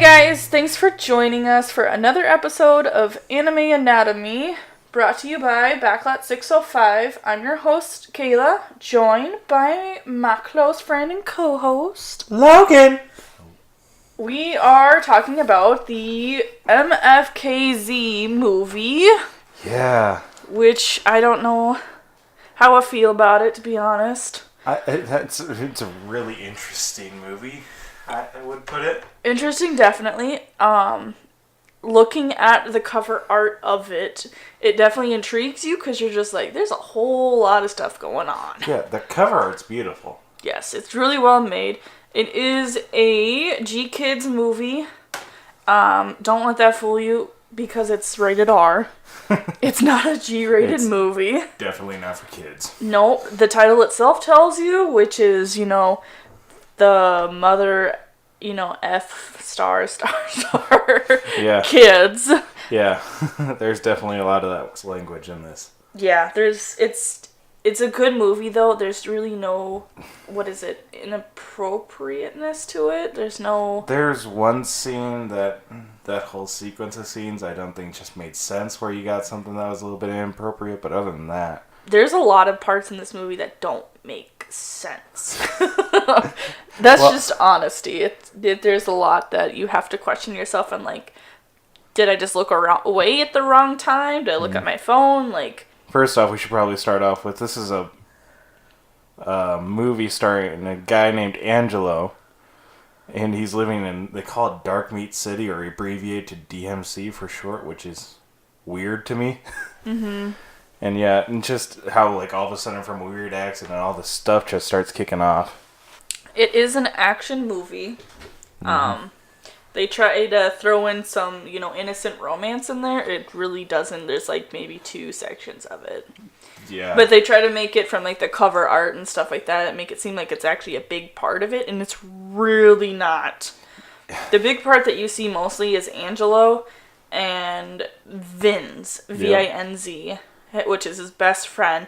guys, thanks for joining us for another episode of Anime Anatomy, brought to you by Backlot 605. I'm your host, Kayla, joined by my close friend and co-host, Logan. We are talking about the MFKZ movie. Yeah. Which I don't know how I feel about it, to be honest. It's a really interesting movie, I would put it. Interesting, definitely. Looking at the cover art of it, it definitely intrigues you because you're just like, there's a whole lot of stuff going on. Yeah, the cover art's beautiful. Yes, it's really well made. It is a GKIDS movie. Don't let that fool you because it's rated R. It's not a G-rated movie. Definitely not for kids. Nope. The title itself tells you, which is, the mother, F star yeah. kids. Yeah. There's definitely a lot of that language in this. Yeah, it's a good movie though. There's really no, inappropriateness to it. There's one scene that whole sequence of scenes I don't think just made sense, where you got something that was a little bit inappropriate, but other than that, there's a lot of parts in this movie that don't make sense. That's just honesty. There's a lot that you have to question yourself and did I just look away at the wrong time? Did I look at my phone? First off, we should probably start off with, this is a movie starring a guy named Angelo, and he's living in, they call it Dark Meat City, or abbreviated to DMC for short, which is weird to me. Mm-hmm. And yeah, and just how all of a sudden from a weird accident, all this stuff just starts kicking off. It is an action movie. Mm-hmm. They try to throw in some, innocent romance in there. It really doesn't. There's maybe 2 sections of it. Yeah. But they try to make it from the cover art and stuff like that, and make it seem like it's actually a big part of it, and it's really not. The big part that you see mostly is Angelo and Vinz, V-I-N-Z, which is his best friend.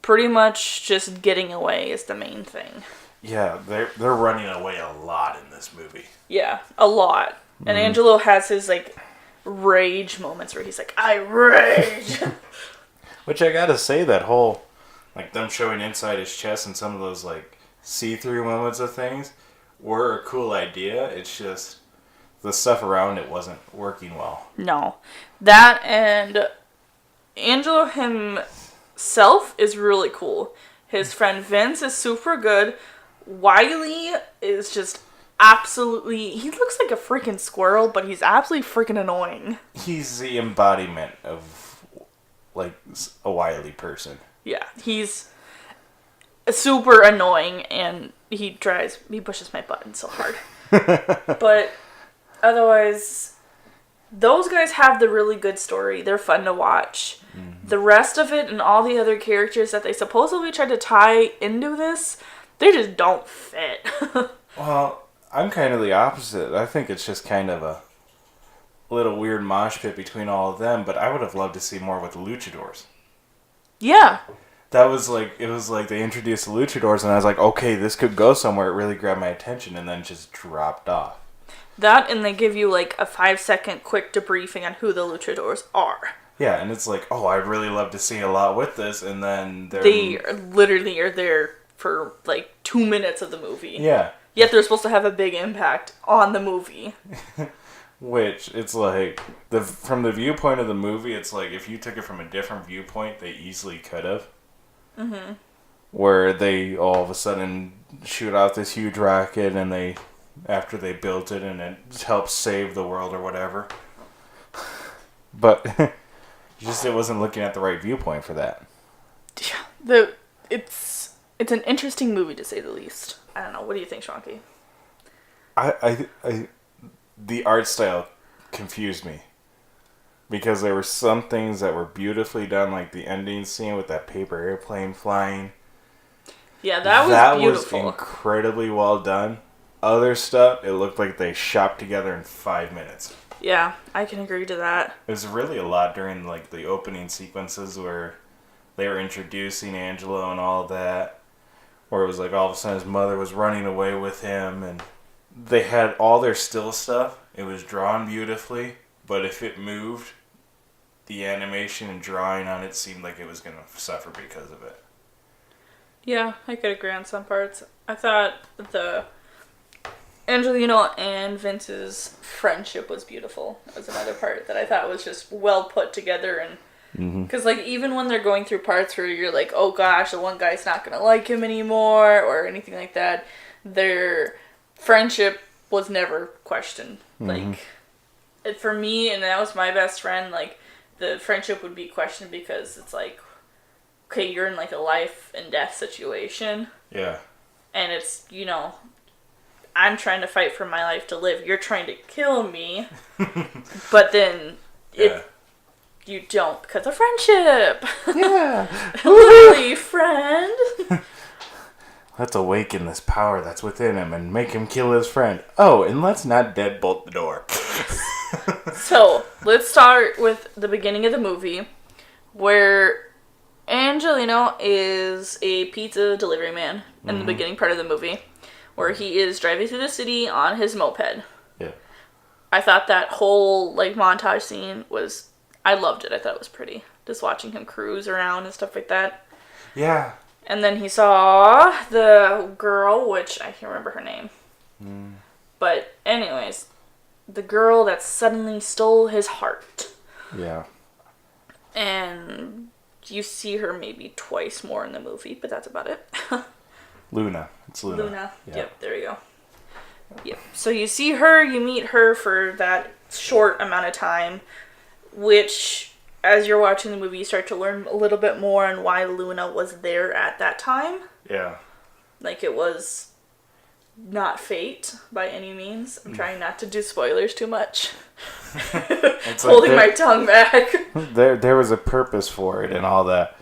Pretty much just getting away is the main thing. Yeah, they're running away a lot in this movie. Yeah, a lot. And Angelo has his, rage moments where he's like, I rage! Which I gotta say, that whole, them showing inside his chest and some of those, see-through moments of things were a cool idea. It's just, the stuff around it wasn't working well. No. That and Angelo himself is really cool. His friend Vince is super good. Wiley is just absolutely... He looks like a freaking squirrel, but he's absolutely freaking annoying. He's the embodiment of, a wily person. Yeah, he's super annoying, and he pushes my button so hard. But otherwise, those guys have the really good story. They're fun to watch. Mm-hmm. The rest of it and all the other characters that they supposedly tried to tie into this, they just don't fit. Well, I'm kind of the opposite. I think it's just kind of a little weird mosh pit between all of them, but I would have loved to see more with the luchadors. Yeah. That was it was they introduced the luchadors, and I was like, okay, this could go somewhere. It really grabbed my attention, and then just dropped off. That, and they give you a 5-second quick debriefing on who the luchadors are. Yeah, and it's oh, I'd really love to see a lot with this, and then they literally are there for 2 minutes of the movie. Yeah. Yet they're supposed to have a big impact on the movie. Which, it's from the viewpoint of the movie, it's if you took it from a different viewpoint, they easily could have. Mm-hmm. Where they all of a sudden shoot out this huge rocket, and after they built it, and it helps save the world or whatever. But, it wasn't looking at the right viewpoint for that. Yeah, it's an interesting movie, to say the least. I don't know. What do you think, Shonky? The art style confused me. Because there were some things that were beautifully done, like the ending scene with that paper airplane flying. Yeah, that was beautiful. That was incredibly well done. Other stuff, it looked like they shopped together in 5 minutes. Yeah, I can agree to that. It was really a lot during the opening sequences where they were introducing Angelo and all of that. Where it was all of a sudden his mother was running away with him, and they had all their still stuff. It was drawn beautifully, but if it moved, the animation and drawing on it seemed like it was going to suffer because of it. Yeah, I could agree on some parts. I thought the Angelino and Vince's friendship was beautiful. That was another part that I thought was just well put together. And because, like, even when they're going through parts where you're like, oh gosh, the one guy's not going to like him anymore or anything like that, their friendship was never questioned. Like, for me, and that was my best friend, like, the friendship would be questioned because it's like, okay, you're in, like, a life and death situation. Yeah. And it's, you know, I'm trying to fight for my life to live. You're trying to kill me. But then you don't because of friendship. Yeah. Literally, friend. Let's awaken this power that's within him and make him kill his friend. Oh, and let's not deadbolt the door. So, let's start with the beginning of the movie where Angelino is a pizza delivery man in the beginning part of the movie, where he is driving through the city on his moped. Yeah. I thought that whole, like, montage scene was, I loved it. I thought it was pretty. Just watching him cruise around and stuff like that. Yeah. And then he saw the girl, which I can't remember her name. But anyways, the girl that suddenly stole his heart. Yeah. And you see her maybe twice more in the movie, but that's about it. Luna. It's Luna. Luna. Yeah. Yep, there you go. Yep. So you see her, you meet her for that short amount of time, which, as you're watching the movie, you start to learn a little bit more on why Luna was there at that time. Yeah. Like, it was not fate by any means. I'm trying not to do spoilers too much. Holding my tongue back. There was a purpose for it and all that.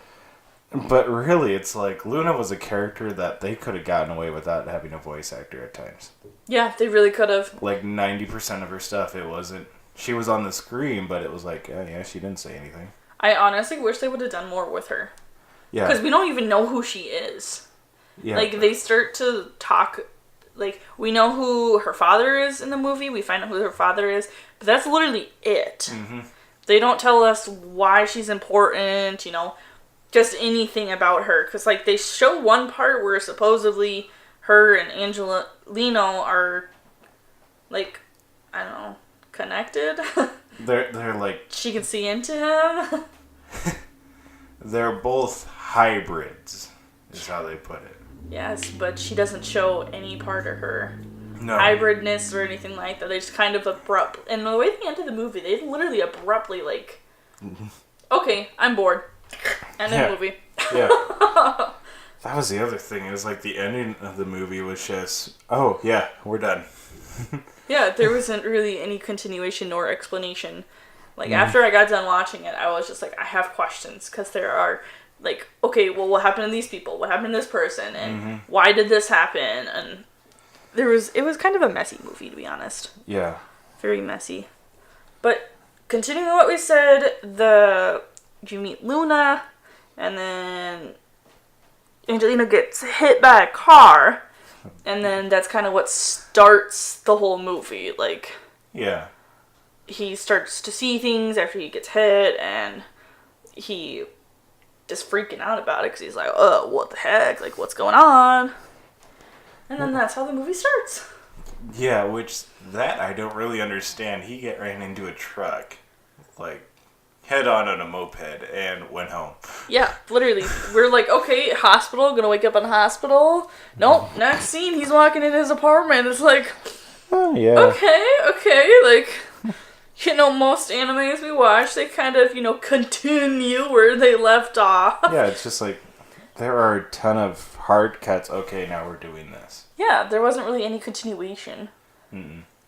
But really, it's like Luna was a character that they could have gotten away without having a voice actor at times. Yeah, they really could have. Like 90% of her stuff, it wasn't. She was on the screen, but it was like, oh, yeah, she didn't say anything. I honestly wish they would have done more with her. Yeah. Because we don't even know who she is. Yeah. Like, they start to talk. Like, we know who her father is in the movie. We find out who her father is. But that's literally it. They don't tell us why she's important, you know. Just anything about her. Because, like, they show one part where supposedly her and Angelino are, like, I don't know, connected. They're like... She can see into him. They're both hybrids, is how they put it. Yes, but she doesn't show any part of her hybridness or anything like that. They just kind of abrupt. And the way they ended the movie, they literally abruptly, like, okay, I'm bored. End of the movie. Yeah. That was the other thing. It was like the ending of the movie was just, oh, yeah, we're done. Yeah, there wasn't really any continuation nor explanation. Like, after I got done watching it, I was just like, I have questions. Because there are, like, okay, well, what happened to these people? What happened to this person? And why did this happen? And it was kind of a messy movie, to be honest. Yeah. Very messy. But, continuing what we said, you meet Luna, and then Angelino gets hit by a car, and then that's kind of what starts the whole movie. Like, yeah, he starts to see things after he gets hit, and he just freaking out about it because he's like, oh, what the heck? Like, what's going on? And then that's how the movie starts. Yeah, which that I don't really understand. He ran into a truck, like, head on a moped and went home. Yeah, literally. We're like, okay, hospital, gonna wake up in the hospital. Nope, next scene, he's walking in his apartment. It's like, oh, yeah. Okay, like, you know, most animes we watch, they kind of, you know, continue where they left off. Yeah, it's just like, there are a ton of hard cuts. Okay, now we're doing this. Yeah, there wasn't really any continuation.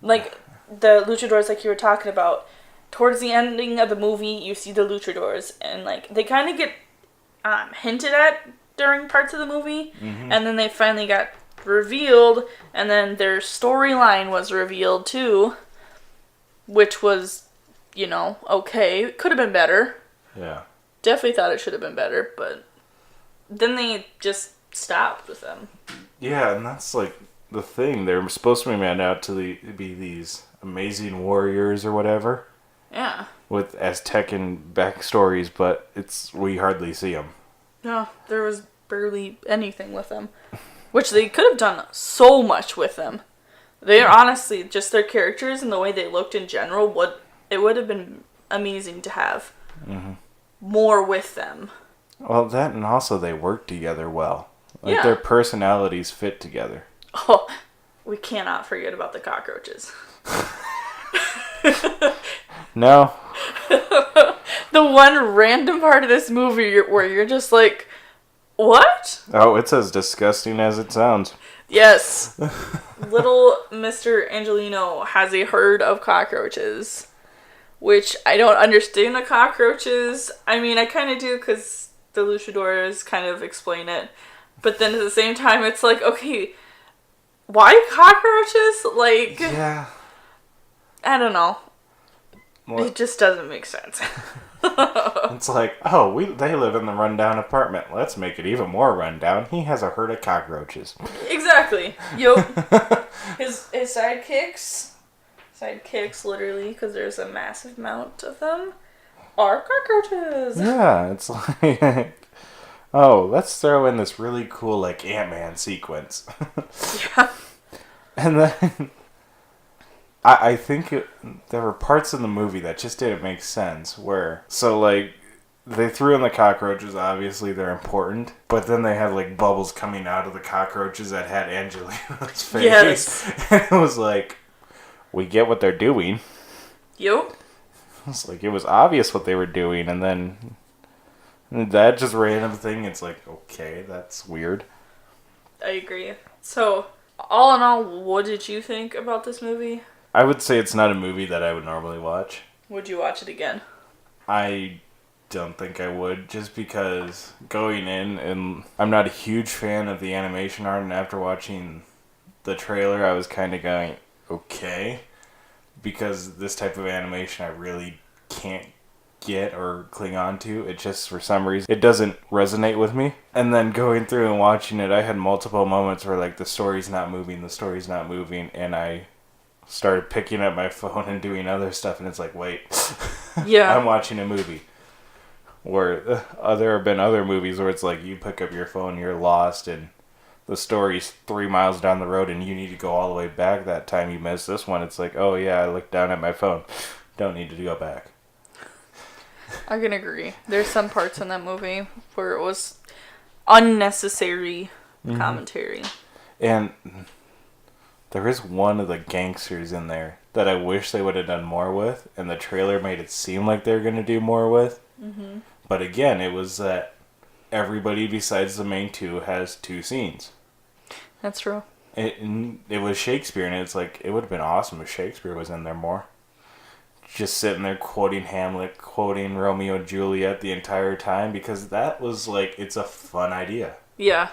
Like, the luchadors, like you were talking about, towards the ending of the movie, you see the luchadors, and, like, they kind of get hinted at during parts of the movie, and then they finally got revealed, and then their storyline was revealed, too, which was, you know, okay. It could have been better. Yeah. Definitely thought it should have been better, but then they just stopped with them. Yeah, and that's, like, the thing. They're supposed to be made out to be these amazing warriors or whatever. Yeah. With Aztecan backstories, but we hardly see them. No, there was barely anything with them. Which they could have done so much with them. They're honestly, just their characters and the way they looked in general, it would have been amazing to have more with them. Well, that and also they work together well. Like, yeah. Their personalities fit together. Oh, we cannot forget about the cockroaches. No. The one random part of this movie where you're just like, what? Oh, it's as disgusting as it sounds. Yes. Little Mr. Angelino has a herd of cockroaches, which I don't understand the cockroaches. I mean, I kind of do because the luchadors kind of explain it. But then at the same time, it's like, okay, why cockroaches? Like, yeah. I don't know. What? It just doesn't make sense. It's like, oh, they live in the rundown apartment. Let's make it even more rundown. He has a herd of cockroaches. Exactly. Yup. His sidekicks, literally, because there's a massive amount of them, are cockroaches. Yeah, it's like, oh, let's throw in this really cool, like, Ant-Man sequence. Yeah. And then I think there were parts in the movie that just didn't make sense. So, like, they threw in the cockroaches. Obviously, they're important. But then they had, like, bubbles coming out of the cockroaches that had Angelina's face. Yes. And it was like, we get what they're doing. Yup. It's like, it was obvious what they were doing. And then that just random thing, it's like, okay, that's weird. I agree. So, all in all, what did you think about this movie? I would say it's not a movie that I would normally watch. Would you watch it again? I don't think I would, just because going in, and I'm not a huge fan of the animation art, and after watching the trailer, I was kind of going, okay, because this type of animation I really can't get or cling on to. It just, for some reason, it doesn't resonate with me. And then going through and watching it, I had multiple moments where, like, the story's not moving, and I started picking up my phone and doing other stuff, and it's like, wait, yeah, I'm watching a movie. Where there have been other movies where it's like, you pick up your phone, you're lost, and the story's 3 miles down the road, and you need to go all the way back that time you missed. This one, it's like, oh yeah, I looked down at my phone. Don't need to go back. I can agree. There's some parts in that movie where it was unnecessary commentary. And there is one of the gangsters in there that I wish they would have done more with, and the trailer made it seem like they were going to do more with. Mm-hmm. But again, it was that everybody besides the main two has 2 scenes. That's true. It was Shakespeare, and it's like, it would have been awesome if Shakespeare was in there more. Just sitting there quoting Hamlet, quoting Romeo and Juliet the entire time, because that was like, it's a fun idea. Yeah.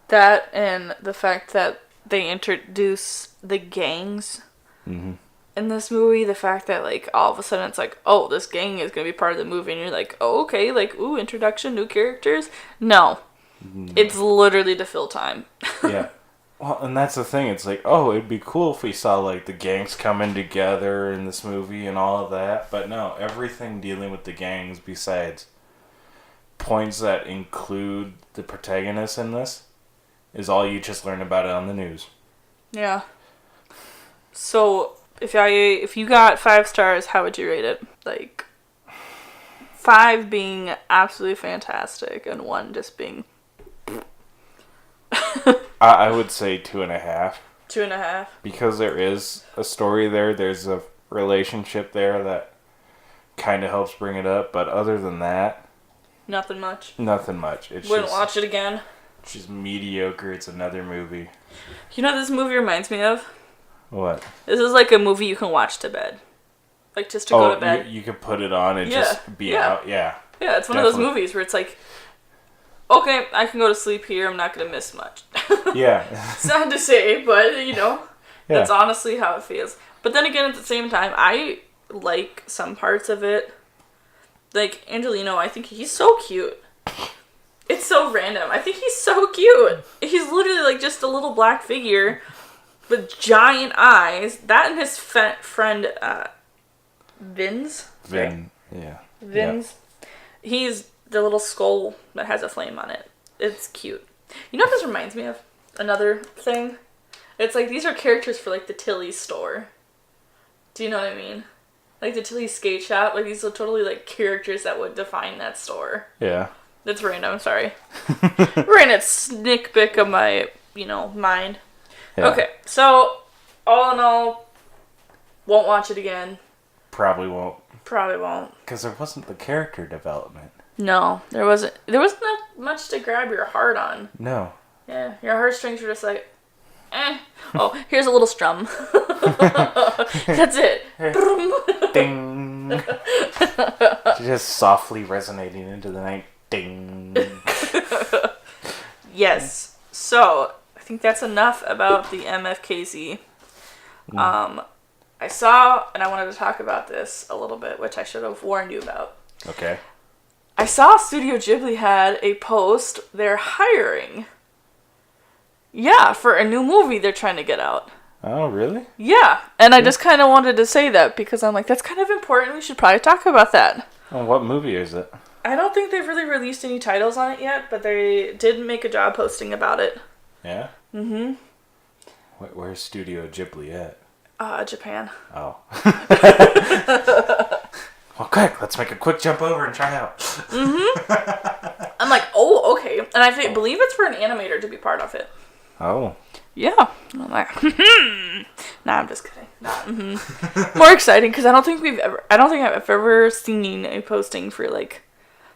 That and the fact that they introduce the gangs in this movie, the fact that, like, all of a sudden it's like, oh, this gang is going to be part of the movie, and you're like, oh, okay, like, ooh, introduction, new characters. No. It's literally to fill time. Yeah. Well, and that's the thing. It's like, oh, it'd be cool if we saw, like, the gangs coming together in this movie and all of that. But no, everything dealing with the gangs besides points that include the protagonists in this is all you just learn about it on the news. Yeah. So, if you got 5 stars, how would you rate it? Like, 5 being absolutely fantastic and 1 just being... I would say 2.5. 2.5. Because there is a story there. There's a relationship there that kind of helps bring it up. But other than that... Nothing much. It's Wouldn't watch it again. It's just mediocre. It's another movie. You know what this movie reminds me of? What? This is like a movie you can watch to bed. Like, just to go to bed. You could put it on and just be out. Yeah. Yeah, it's one of those movies where it's like, okay, I can go to sleep here. I'm not going to miss much. Yeah. Sad to say, but, you know, that's honestly how it feels. But then again, at the same time, I like some parts of it. Like, Angelino, I think he's so cute. It's so random. I think he's so cute. He's literally like just a little black figure with giant eyes. That and his friend, Vince. Vin, yeah. Vince. Yeah. He's the little skull that has a flame on it. It's cute. You know what this reminds me of? Another thing? It's like these are characters for like the Tilly's store. Do you know what I mean? Like the Tilly's skate shop. Like these are totally like characters that would define that store. Yeah. That's random, sorry. Random snick of my, mind. Yeah. Okay, so all in all, won't watch it again. Probably won't. Because there wasn't the character development. No, there wasn't. There wasn't much to grab your heart on. No. Yeah, your heartstrings were just like, eh. Oh, here's a little strum. That's it. Ding. Just softly resonating into the night. Ding. Yes. So, I think that's enough about the MFKZ. I saw, and I wanted to talk about this a little bit, which I should have warned you about. Okay. I saw Studio Ghibli had a post. They're hiring. Yeah, for a new movie they're trying to get out. Oh, really? Yeah, and I just kind of wanted to say that because I'm like, that's kind of important. We should probably talk about that. Oh, what movie is it? I don't think they've really released any titles on it yet, but they did make a job posting about it. Yeah? Mm-hmm. Where's Studio Ghibli at? Japan. Oh. Well, quick, let's make a quick jump over and try out. Mm-hmm. I'm like, oh, okay. And I believe it's for an animator to be part of it. Oh. Yeah. And I'm like, Nah, I'm just kidding. Nah, More exciting because I don't think I've ever seen a posting for like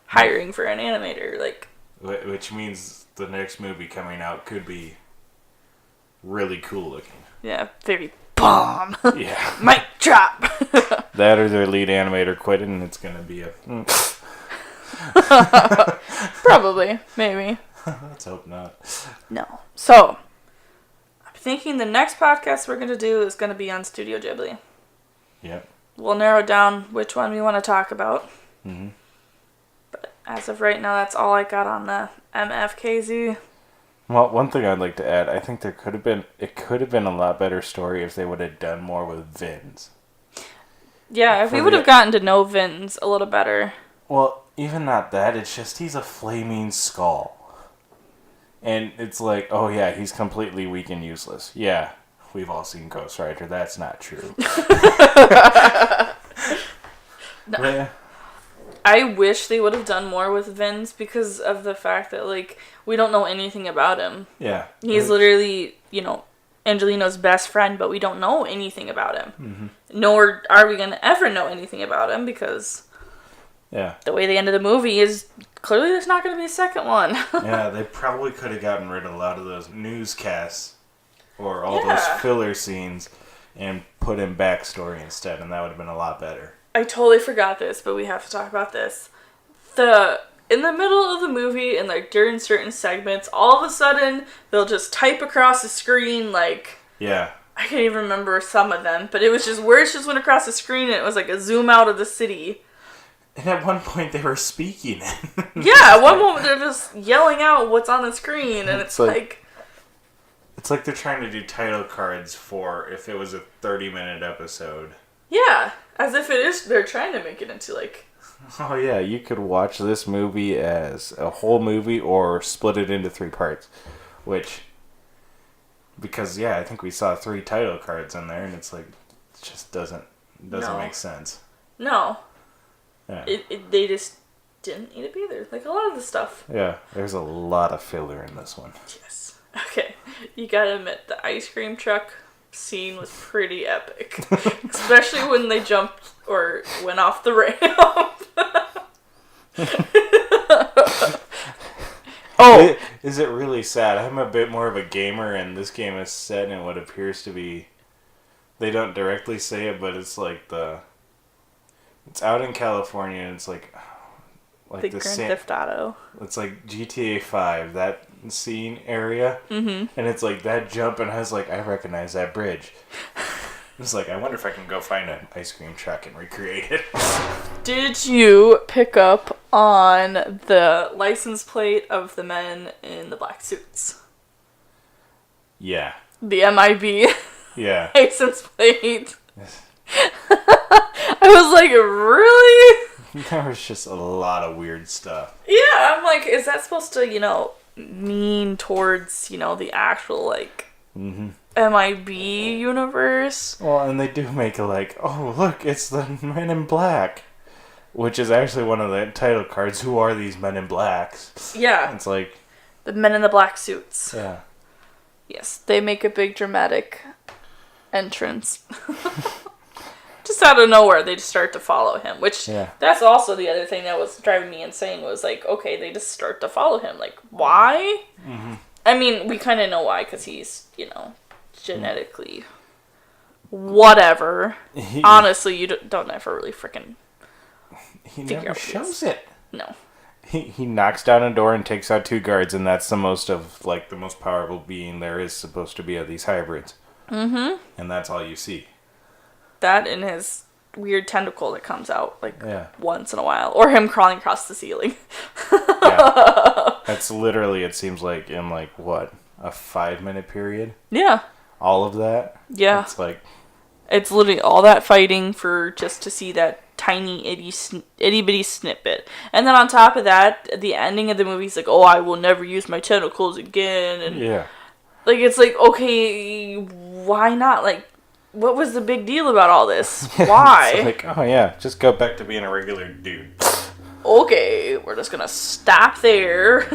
hiring for an animator. Like, which means the next movie coming out could be really cool looking. Yeah, very bomb. Yeah. Mic drop. That or their lead animator quit and it's gonna be a. Probably, maybe. Let's hope not. No. So, I'm thinking the next podcast we're going to do is going to be on Studio Ghibli. Yep. We'll narrow down which one we want to talk about. Mm-hmm. But as of right now, that's all I got on the MFKZ. Well, one thing I'd like to add, I think it could have been a lot better story if they would have done more with Vins. Yeah, if we would have gotten to know Vins a little better. Well, even not that, it's just he's a flaming skull. And it's like, oh yeah, he's completely weak and useless. Yeah, we've all seen Ghost Rider. That's not true. No. Yeah. I wish they would have done more with Vince because of the fact that, like, we don't know anything about him. Yeah. He's literally, Angelino's best friend, but we don't know anything about him. Mm-hmm. Nor are we going to ever know anything about him because... Yeah. The way they ended the movie is clearly there's not going to be a second one. Yeah, they probably could have gotten rid of a lot of those newscasts or all those filler scenes and put in backstory instead, and that would have been a lot better. I totally forgot this, but we have to talk about this. In the middle of the movie and like during certain segments, all of a sudden they'll just type across the screen like... Yeah. I can't even remember some of them, but it was just words just went across the screen and it was like a zoom out of the city. And at one point they were speaking. Yeah, at one moment they're just yelling out what's on the screen, and it's like... It's like they're trying to do title cards for if it was a 30-minute episode. Yeah, as if it is, they're trying to make it into like... Oh yeah, you could watch this movie as a whole movie or split it into 3 parts. Which, because yeah, I think we saw 3 title cards in there, and it's like, it just doesn't make sense. No. Yeah. They just didn't need to be there. Like a lot of the stuff. Yeah, there's a lot of filler in this one. Yes. Okay, you gotta admit, the ice cream truck scene was pretty epic. Especially when they jumped or went off the ramp. Oh! Is it really sad? I'm a bit more of a gamer, and this game is set in what appears to be... They don't directly say it, but it's like it's out in California, and it's like the Grand Theft Auto. It's like GTA 5, that scene area, and it's like that jump, and I was like, I recognize that bridge. It's like, I wonder if I can go find an ice cream truck and recreate it. Did you pick up on the license plate of the men in the black suits. Yeah. The MIB Yeah. license plate. I was like, really? There was just a lot of weird stuff. Yeah, I'm like, is that supposed to, mean towards, the actual, like, MIB universe? Well, and they do make it like, oh, look, it's the Men in Black. Which is actually one of the title cards. Who are these Men in Blacks? Yeah. It's like... The men in the black suits. Yeah. Yes, they make a big dramatic entrance. Just out of nowhere, they just start to follow him. Which, that's also the other thing that was driving me insane was like, okay, they just start to follow him. Like, why? Mm-hmm. I mean, we kind of know why, because he's, genetically whatever. Honestly, you don't ever really freaking... He never shows it. No. He knocks down a door and takes out 2 guards, and that's the most powerful being there is supposed to be of these hybrids. Mm-hmm. And that's all you see. That and his weird tentacle that comes out, once in a while. Or him crawling across the ceiling. Yeah. That's literally, it seems like, in, a 5-minute period? Yeah. All of that? Yeah. It's like... It's literally all that fighting for just to see that tiny itty-bitty snippet. And then on top of that, at the ending of the movie, he's like, oh, I will never use my tentacles again. And yeah. It's like, okay, why not? What was the big deal about all this? Why? It's like, oh yeah, just go back to being a regular dude. Okay, we're just gonna stop there.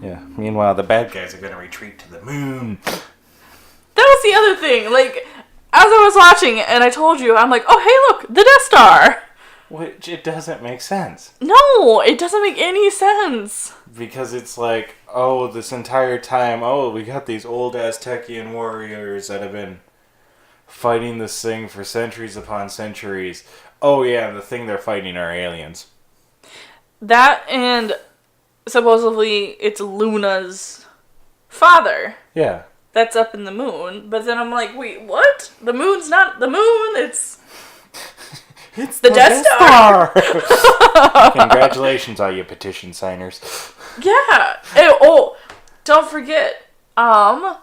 Yeah. Meanwhile, the bad guys are gonna retreat to the moon. That was the other thing. As I was watching it, and I told you, I'm like, oh, hey, look, the Death Star. Which, it doesn't make sense. No, it doesn't make any sense. Because it's like, oh, this entire time, we got these old Aztecian warriors that have been fighting this thing for centuries upon centuries. Oh, yeah, the thing they're fighting are aliens. That and supposedly it's Luna's father. Yeah. That's up in the moon. But then I'm like, wait, what? The moon's not the moon, it's the Death Star. Congratulations, all you petition signers. Yeah. Don't forget, the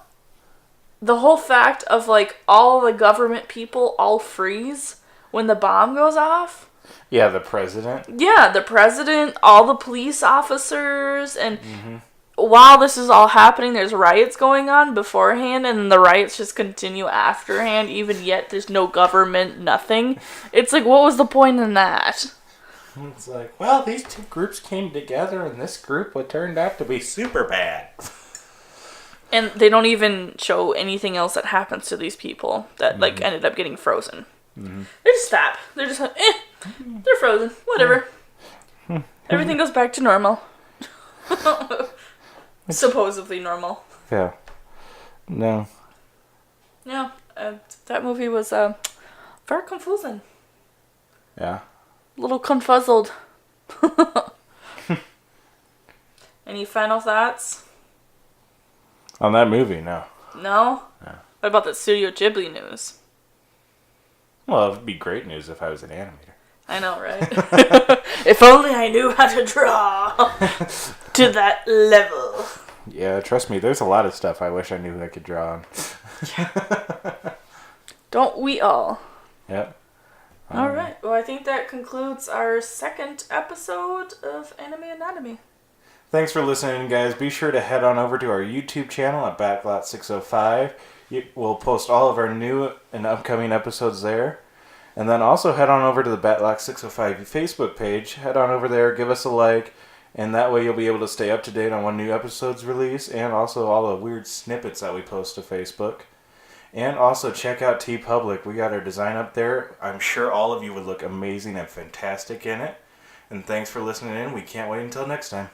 whole fact of all the government people all freeze when the bomb goes off. Yeah, the president. Yeah, the president, all the police officers, and while this is all happening, there's riots going on beforehand, and the riots just continue afterhand, even yet there's no government, nothing. It's like, what was the point in that? It's like, well, these 2 groups came together, and this group turned out to be super bad. And they don't even show anything else that happens to these people that, ended up getting frozen. Mm-hmm. They just stop. They're just they're frozen. Whatever. Everything goes back to normal. Supposedly normal. Yeah. No. Yeah. That movie was very confusing. Yeah. A little confuzzled. Any final thoughts? On that movie, no. No? Yeah. What about the Studio Ghibli news? Well, it would be great news if I was an animator. I know, right? If only I knew how to draw to that level. Yeah, trust me, there's a lot of stuff I wish I knew I could draw on. Yeah. Don't we all? Yep. All right. Well, I think that concludes our 2nd episode of Anime Anatomy. Thanks for listening, guys. Be sure to head on over to our YouTube channel at Backlot 605. We'll post all of our new and upcoming episodes there. And then also head on over to the Backlot 605 Facebook page. Head on over there, give us a like, and that way you'll be able to stay up to date on when new episodes release, and also all the weird snippets that we post to Facebook. And also check out TeePublic. We got our design up there. I'm sure all of you would look amazing and fantastic in it. And thanks for listening in. We can't wait until next time.